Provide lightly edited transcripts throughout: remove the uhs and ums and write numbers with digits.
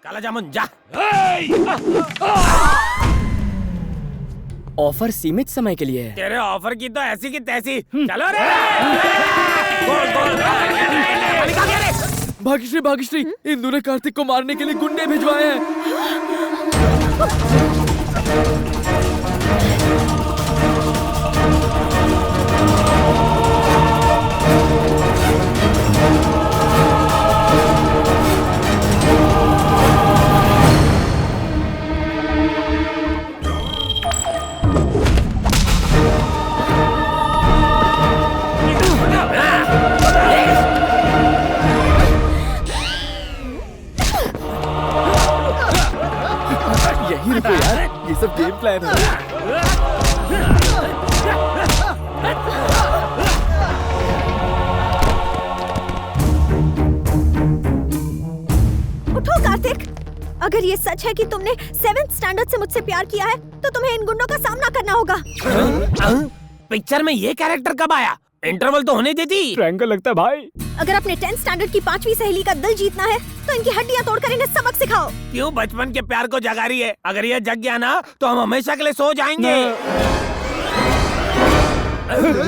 काला जामुन जा। ऑफर सीमित समय के लिए है। तेरे ऑफर की तो ऐसी की तैसी। चलो रे। गोल। भाग्यश्री भाग्यश्री, इंदु ने कार्तिक को मारने के लिए गुंडे भिजवाए हैं। यही रुको यार, ये सब गेम प्लान है। उठो कार्तिक, अगर ये सच है कि तुमने 7th स्टैंडर्ड से मुझसे प्यार किया है तो तुम्हें इन गुंडों का सामना करना होगा। पिक्चर में ये कैरेक्टर कब आया? इंटरवल तो होने देती। ट्रायंगल लगता है भाई। अगर अपने 10th स्टैंडर्ड की 5वीं सहेली का दिल जीतना है तो इनकी हड्डियां तोड़कर इन्हें सबक सिखाओ। क्यों बचपन के प्यार को जगा रही है? अगर ये जग गया ना तो हम हमेशा के लिए सो जाएंगे।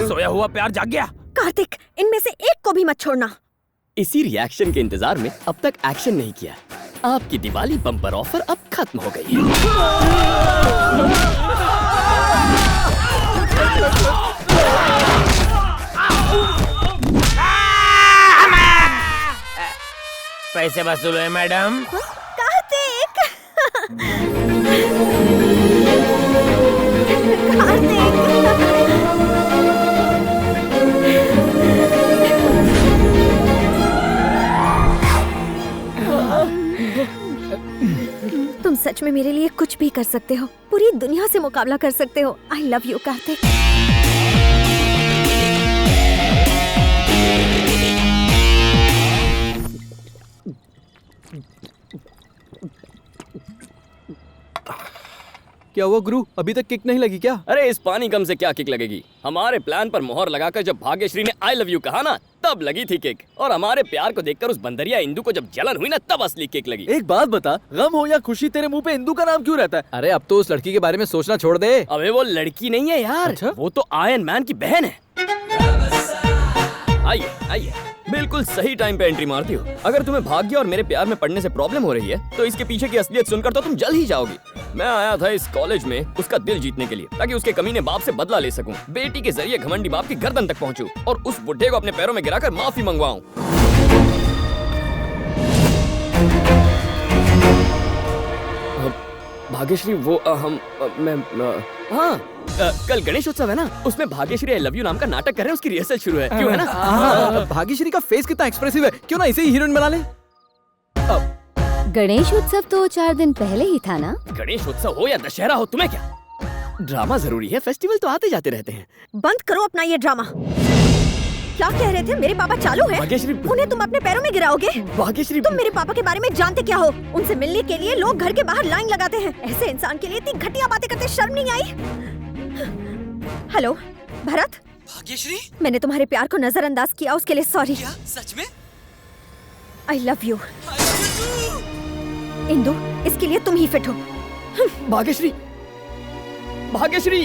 सोया हुआ प्यार जाग गया। कार्तिक, इनमें से एक को भी मत छोड़ना। इसी रिएक्शन के इंतजार में अब तक एक्शन नहीं किया। आपकी दिवाली बम्पर ऑफर अब खत्म हो गई है। पैसे वसूल है मैडम। कार्तिक। कार्तिक। तुम सच में मेरे लिए कुछ भी कर सकते हो, पूरी दुनिया से मुकाबला कर सकते हो। I love you Kartik. क्या हुआ गुरु, अभी तक किक नहीं लगी क्या? अरे इस पानी कम से क्या किक लगेगी? हमारे प्लान पर मोहर लगाकर जब भाग्यश्री ने आई लव यू कहा ना, तब लगी थी किक। और हमारे प्यार को देखकर उस बंदरिया इंदु को जब जलन हुई ना, तब असली किक लगी। एक बात बता, गम हो या खुशी तेरे मुंह पे इंदु का नाम क्यों रहता है? अरे अब तो उस लड़की के बारे में सोचना छोड़ दे। अबे वो लड़की नहीं है यार। अच्छा? वो तो आयरन मैन की बहन है। आइए आइए, बिल्कुल सही टाइम पे एंट्री मारती हो। अगर तुम्हें भाग्य और मेरे प्यार में पढ़ने से प्रॉब्लम हो रही है तो इसके पीछे की असलियत सुनकर तो तुम जल ही जाओगी। मैं आया था इस कॉलेज में उसका दिल जीतने के लिए, ताकि उसके कमीने बाप से बदला ले सकूं। बेटी के जरिए घमंडी बाप की गर्दन तक पहुंचूं और उस बुढ़े को अपने पैरों में गिराकर माफी मंगवाऊं। भाग्यश्री वो कल गणेश उत्सव है ना, उसमें भाग्यश्री आई लव यू नाम का नाटक कर रहे हैं, उसकी रिहर्सल शुरू है। क्यों है ना? भाग्यश्री का फेस कितना एक्सप्रेसिव है, क्यों ना इसे ही हीरोइन बना ले। गणेश उत्सव तो 4 दिन पहले ही था ना। गणेश उत्सव हो या दशहरा हो, तुम्हें क्या? ड्रामा जरूरी है, फेस्टिवल तो आते जाते रहते हैं। बंद करो अपना ये ड्रामा। क्या कह रहे थे? मेरे पापा चालू है? भाग्यश्री, उन्हें तुम अपने पैरों में गिराओगे? भाग्यश्री, तुम मेरे पापा के बारे में जानते क्या हो? उनसे मिलने के लिए लोग घर के बाहर लाइन लगाते हैं। ऐसे इंसान के लिए इतनी घटिया बातें करते शर्म नहीं आई? हेलो भरत। भाग्यश्री, मैंने तुम्हारे प्यार को नजरअंदाज किया, उसके लिए सॉरी। क्या सच में? I love you. इंदु, इसके लिए तुम ही फिट हो। भाग्यश्री, भाग्यश्री।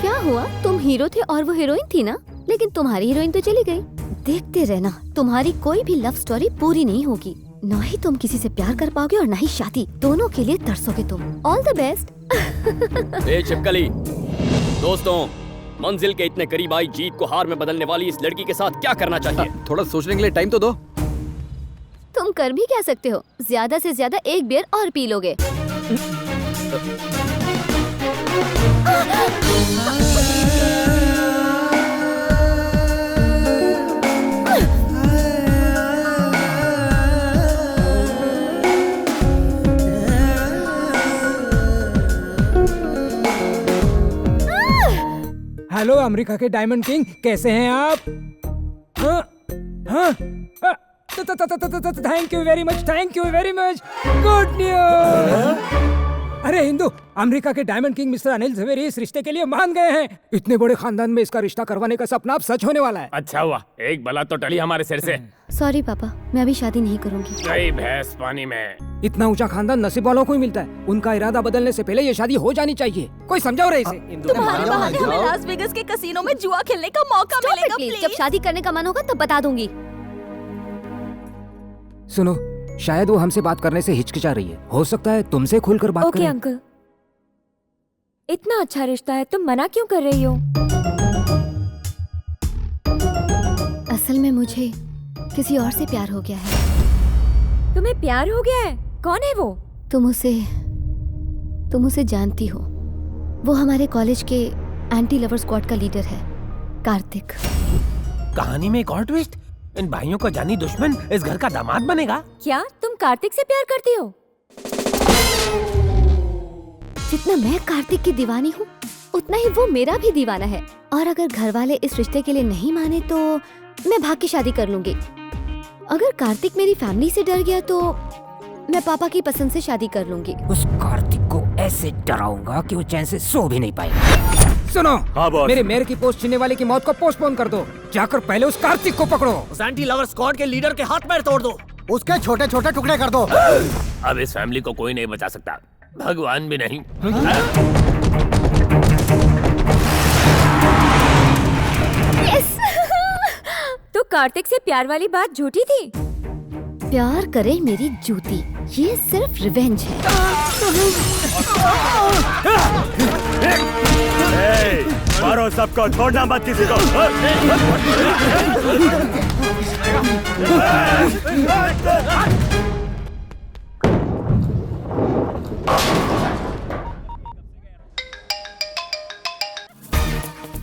क्या हुआ? तुम हीरो थे और वो हीरोइन थी ना, लेकिन तुम्हारी हीरोइन तो चली गई। देखते रहना, तुम्हारी कोई भी लव स्टोरी पूरी नहीं होगी। ना ही तुम किसी से प्यार कर पाओगे और ना ही शादी। दोनों के लिए तरसोगे तुम। All the best. ए छिपकली, दोस्तों, मंजिल के इतने करीब आई जीत को हार में बदलने वाली इस लड़की के साथ क्या करना चाहिए? थोड़ा सोचने के लिए टाइम तो दो। तुम कर भी क्या सकते हो? ज्यादा से ज्यादा एक बियर और पी लोगे। हेलो अमेरिका के डायमंड किंग, कैसे हैं आप? हाँ हाँ, thank you very much, thank you very much. Good news. अरे हिंदू, अमेरिका के diamond king mister Anil Jhaveri इस रिश्ते के लिए मान गए हैं। इतने बड़े खानदान में इसका रिश्ता करवाने का सपना अब सच होने वाला है। अच्छा हुआ, एक बला तो टली हमारे सिर से। सॉरी पापा, मैं अभी शादी नहीं करूंगी। गई भैंस पानी में। इतना ऊंचा खानदान नसीब वालों को ही मिलता है। उनका इरादा बदलने से पहले ये शादी हो जानी चाहिए। कोई समझाओ रहे इसे। तुम्हारे बहाने हमें लास वेगस के कसीनो में जुआ खेलने का मौका मिलेगा प्लीज, जब प्लीज। शादी करने का मन होगा तब बता दूंगी। सुनो, शायद वो हमसे बात करने से हिचकिचा रही है। हो सकता है तुमसे खुलकर बात ओके करें। अंकल, इतना अच्छा रिश्ता है, तुम मना क्यों कर रही हो? असल में मुझे किसी और से प्यार हो गया है। तुम्हें प्यार हो गया है? कौन है वो? तुम उसे जानती हो। वो हमारे कॉलेज के एंटी लवर स्क्वाड का लीडर है, कार्तिक। कहानी में एक और ट्विस्ट। इन भाइयों का जानी दुश्मन इस घर का दामाद बनेगा। क्या तुम कार्तिक से प्यार करती हो? जितना मैं कार्तिक की दीवानी हूँ, उतना ही वो मेरा भी दीवाना है। और अगर घर वाले इस रिश्ते के लिए नहीं माने तो मैं भाग के शादी कर लूंगी। अगर कार्तिक मेरी फैमिली से डर गया तो मैं पापा की पसंद से शादी कर लूंगी। उस कार्तिक को ऐसे डराऊंगा कि वो चैन से सो भी नहीं पाएगा। सुनो, हाँ बॉस। मेरे मेयर की पोस्ट छीनने वाले की मौत को पोस्टपोन कर दो। जाकर पहले उस कार्तिक को पकड़ो। उस एंटी लवर स्क्वाड के लीडर के हाथ पैर तोड़ दो। उसके छोटे छोटे टुकड़े कर दो। अब इस फैमिली को कोई नहीं बचा सकता, भगवान भी नहीं। तो कार्तिक से प्यार वाली बात झूठी थी? प्यार करे मेरी जूती, ये सिर्फ रिवेंज है। मारो सबको, छोड़ना मत किसी को।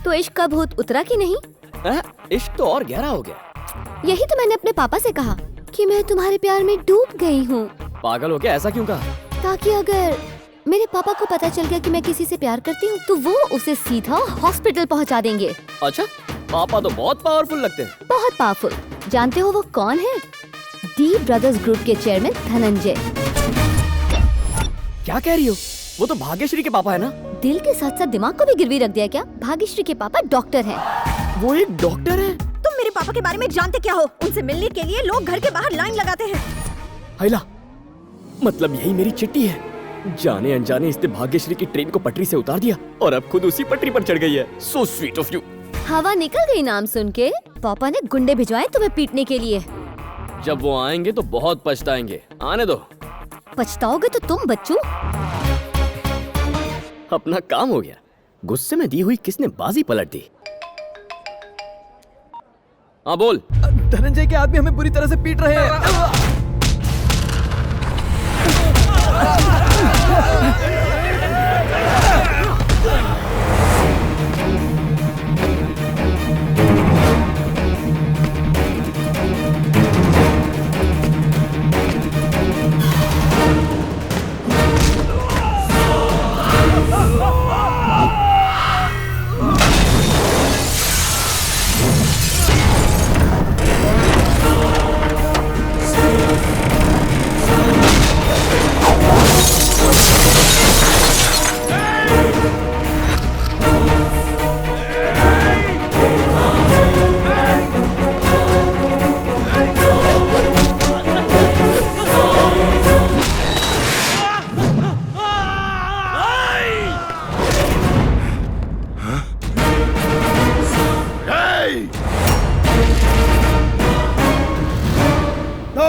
तो इश्क का भूत उतरा कि नहीं? इश्क तो और गहरा हो गया। यही तो मैंने अपने पापा से कहा कि मैं तुम्हारे प्यार में डूब गई हूँ। पागल हो क्या? ऐसा क्यों कहा? ताकि अगर मेरे पापा को पता चल गया कि मैं किसी से प्यार करती हूँ तो वो उसे सीधा हॉस्पिटल पहुँचा देंगे। अच्छा, पापा तो बहुत पावरफुल लगते हैं। बहुत पावरफुल। जानते हो वो कौन है? डी ब्रदर्स ग्रुप के चेयरमैन धनंजय। क्या कह रही हो? वो तो भाग्यश्री के पापा है ना? दिल के साथ साथ दिमाग को भी गिरवी रख दिया क्या? भाग्यश्री के पापा डॉक्टर हैं। वो एक डॉक्टर है? तुम मेरे पापा के बारे में जानते क्या हो? उनसे मिलने के लिए लोग घर के बाहर लाइन लगाते हैं। हैला, मतलब यही मेरी चिट्ठी है। जाने अनजाने इसने भाग्यश्री की ट्रेन को पटरी से उतार दिया और अब खुद उसी पटरी पर चढ़ गई है। So sweet of you. हवा निकल गई नाम सुन के। पापा ने गुंडे भिजवाए तुम्हें पीटने के लिए। जब वो आएंगे तो बहुत पछताएंगे। आने दो। पछताओगे तो तुम बच्चू। अपना काम हो गया। गुस्से में दी हुई किसने बाजी पलट दी? हाँ बोल। धनंजय के आदमी हमें बुरी तरह से पीट रहे हैं।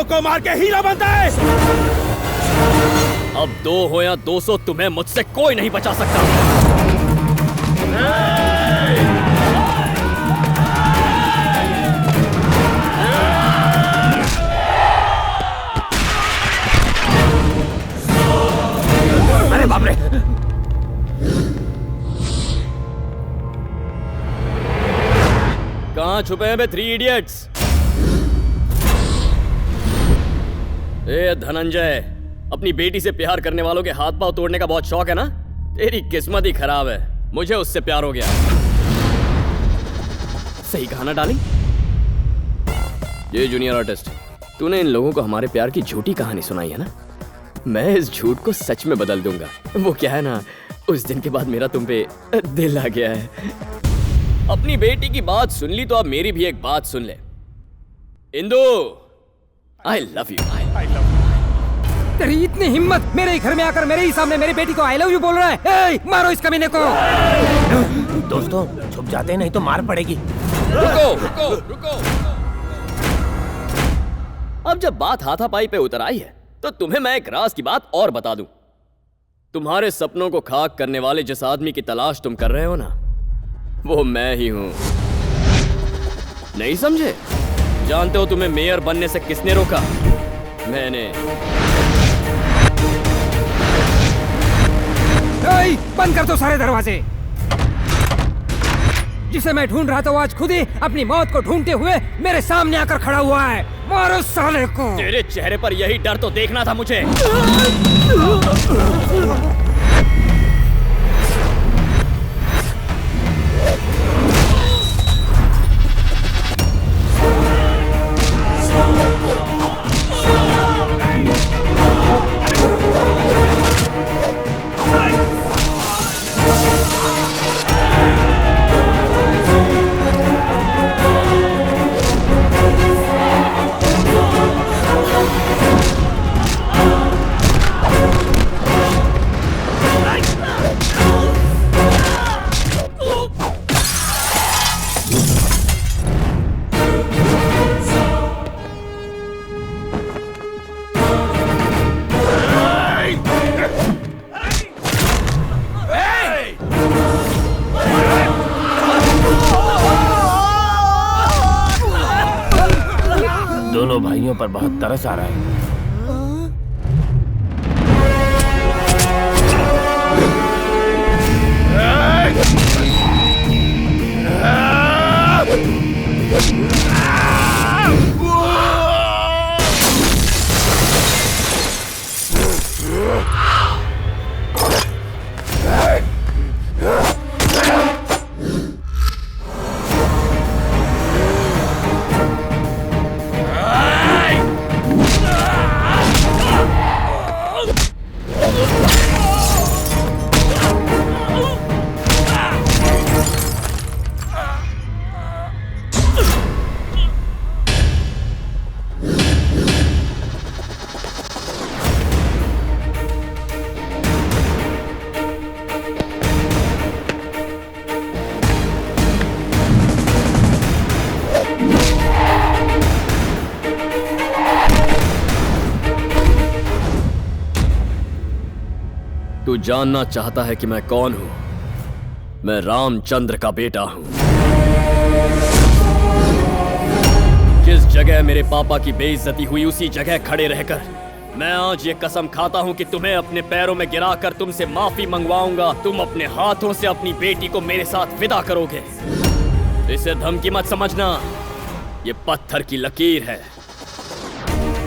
को मार के हीरा बनता है। अब 2 हो या 200 तुम्हें मुझसे कोई नहीं बचा सकता। अरे बाप रे! कहाँ छुपे हैं बे 3 इडियट्स? ए धनंजय, अपनी बेटी से प्यार करने वालों के हाथ पांव तोड़ने का बहुत शौक है ना? तेरी किस्मत ही खराब है। मुझे उससे प्यार हो गया। सही कहा ना डार्लिंग? ये जूनियर आर्टिस्ट, तूने इन लोगों को हमारे प्यार की झूठी कहानी सुनाई है ना? मैं इस झूठ को सच में बदल दूंगा। वो क्या है ना, उस दिन के बाद मेरा तुम पे दिल आ गया है। अपनी बेटी की बात सुन ली तो अब मेरी भी एक बात सुन ले। Indu, I love you. तेरी इतनी हिम्मत, मेरे ही घर में आकर मेरे ही सामने मेरी बेटी को आई लव यू बोल रहा है। ए, मारो इस कमीने को। दोस्तों छुप जाते नहीं तो मार पड़ेगी। रुको रुको रुको। अब जब बात हाथापाई पे उतर आई है तो तुम्हें मैं एक राज की बात और बता दूं। तुम्हारे सपनों को खाक करने वाले जिस आदमी की तलाश तुम कर रहे हो ना, वो मैं ही हूं। नहीं समझे? जानते हो तुम्हें मेयर बनने से किसने रोका? मैंने। ए, बंद कर दो सारे दरवाजे। जिसे मैं ढूंढ रहा था वो आज खुद ही अपनी मौत को ढूंढते हुए मेरे सामने आकर खड़ा हुआ है। मारो साले को। तेरे चेहरे पर यही डर तो देखना था मुझे। दोनों भाइयों पर बहुत तरस आ रहा है। तू जानना चाहता है कि मैं कौन हूं? मैं रामचंद्र का बेटा हूं। जिस जगह मेरे पापा की बेइज्जती हुई उसी जगह खड़े रहकर मैं आज ये कसम खाता हूं कि तुम्हें अपने पैरों में गिराकर तुमसे माफी मंगवाऊंगा। तुम अपने हाथों से अपनी बेटी को मेरे साथ विदा करोगे। इसे धमकी मत समझना, ये पत्थर की लकीर है।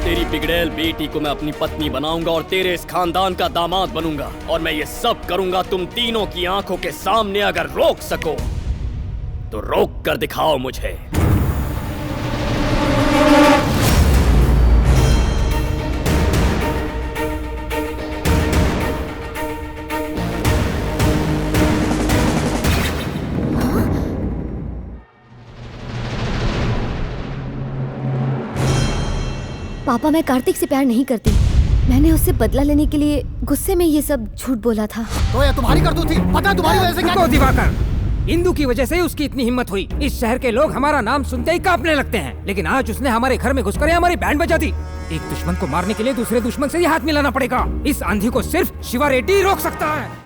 तेरी बिगड़ैल बेटी को मैं अपनी पत्नी बनाऊंगा और तेरे इस खानदान का दामाद बनूंगा। और मैं ये सब करूंगा तुम तीनों की आंखों के सामने। अगर रोक सको तो रोक कर दिखाओ मुझे। पापा, मैं कार्तिक से प्यार नहीं करती। मैंने उससे बदला लेने के लिए गुस्से में ये सब झूठ बोला था। तो ये तुम्हारी करतूत थी। पता तुम्हारी वजह से क्या। रुको दिवाकर, इंदु की वजह से ही उसकी इतनी हिम्मत हुई। इस शहर के लोग हमारा नाम सुनते ही कांपने लगते हैं, लेकिन आज उसने हमारे घर में घुसकर हमारी बैंड बजा दी। एक दुश्मन को मारने के लिए दूसरे दुश्मन से ही हाथ मिलाना पड़ेगा। इस आंधी को सिर्फ शिवा रेड्डी ही रोक सकता है।